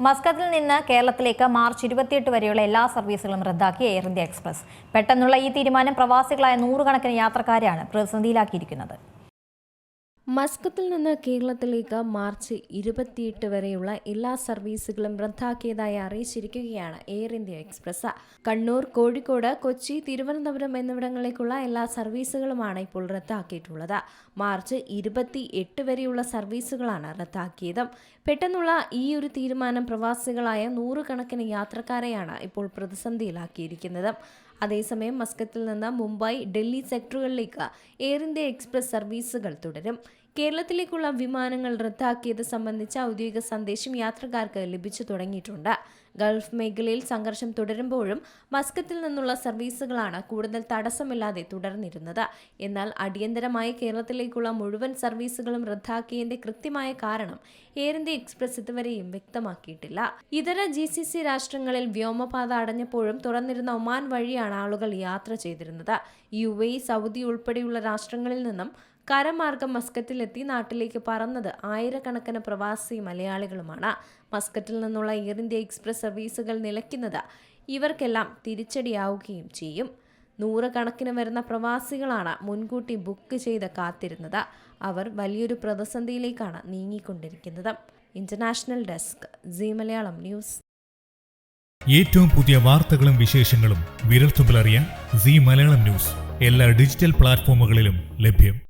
മസ്കത്തിൽ നിന്ന് കേരളത്തിലേക്ക് മാർച്ച് 28 വരെയുള്ള എല്ലാ സർവീസുകളും റദ്ദാക്കി എയർ ഇന്ത്യ എക്സ്പ്രസ്. പെട്ടെന്നുള്ള ഈ തീരുമാനം പ്രവാസികളായ നൂറുകണക്കിന് യാത്രക്കാരെയാണ് പ്രതിസന്ധിയിലാക്കിയിരിക്കുന്നത്. മസ്കത്തിൽ നിന്ന് കേരളത്തിലേക്ക് മാർച്ച് 28 വരെയുള്ള എല്ലാ സർവീസുകളും റദ്ദാക്കിയതായി അറിയിച്ചിരിക്കുകയാണ് Air India Express. Kannur, Kozhikode, Kochi, Thiruvananthapuram എന്നിവിടങ്ങളിലേക്കുള്ള എല്ലാ സർവീസുകളുമാണ് ഇപ്പോൾ റദ്ദാക്കിയിട്ടുള്ളത്. മാർച്ച് 28 വരെയുള്ള സർവീസുകളാണ് റദ്ദാക്കിയത്. പെട്ടെന്നുള്ള ഈ ഒരു തീരുമാനം പ്രവാസികളായ നൂറുകണക്കിന് യാത്രക്കാരെയാണ് ഇപ്പോൾ പ്രതിസന്ധിയിലാക്കിയിരിക്കുന്നത്. അതേസമയം മസ്കത്തിൽ നിന്ന് മുംബൈ, ഡൽഹി സെക്ടറുകളിലേക്ക് എയർ ഇന്ത്യ എക്സ്പ്രസ് സർവീസുകൾ തുടരും. കേരളത്തിലേക്കുള്ള വിമാനങ്ങൾ റദ്ദാക്കിയത് സംബന്ധിച്ച ഔദ്യോഗിക സന്ദേശം യാത്രക്കാർക്ക് ലഭിച്ചു തുടങ്ങിയിട്ടുണ്ട്. ഗൾഫ് മേഖലയിൽ സംഘർഷം തുടരുമ്പോഴും മസ്കത്തിൽ നിന്നുള്ള സർവീസുകളാണ് കൂടുതൽ തടസ്സമില്ലാതെ തുടർന്നിരുന്നത്. എന്നാൽ അടിയന്തരമായി കേരളത്തിലേക്കുള്ള മുഴുവൻ സർവീസുകളും റദ്ദാക്കിയതിന്റെ കൃത്യമായ കാരണം എയർ ഇന്ത്യ എക്സ്പ്രസ് ഇതുവരെയും വ്യക്തമാക്കിയിട്ടില്ല. ഇതര GCC രാഷ്ട്രങ്ങളിൽ വ്യോമപാത അടഞ്ഞപ്പോഴും തുറന്നിരുന്ന ഒമാൻ വഴിയാണ് ആളുകൾ യാത്ര ചെയ്തിരുന്നത്. UAE, സൗദി ഉൾപ്പെടെയുള്ള രാഷ്ട്രങ്ങളിൽ നിന്നും കരമാർഗം മസ്കറ്റിലെത്തി നാട്ടിലേക്ക് പറന്നത് ആയിരക്കണക്കിന് പ്രവാസി മലയാളികളുമാണ്. മസ്കറ്റിൽ നിന്നുള്ള എയർ ഇന്ത്യ എക്സ്പ്രസ് സർവീസുകൾ നിലയ്ക്കുന്നത് ഇവർക്കെല്ലാം തിരിച്ചടിയാവുകയും ചെയ്യും. നൂറുകണക്കിന് വരുന്ന പ്രവാസികളാണ് മുൻകൂട്ടി ബുക്ക് ചെയ്ത് കാത്തിരുന്നത്. അവർ വലിയൊരു പ്രതിസന്ധിയിലേക്കാണ് നീങ്ങിക്കൊണ്ടിരിക്കുന്നത്. International desk, Zee Malayalam News. ഏറ്റവും പുതിയ വാർത്തകളും വിശേഷങ്ങളും വിരൽത്തുമ്പിലറിയാൻ സീ മലയാളം ന്യൂസ് എല്ലാ ഡിജിറ്റൽ പ്ലാറ്റ്ഫോമുകളിലും ലഭ്യം.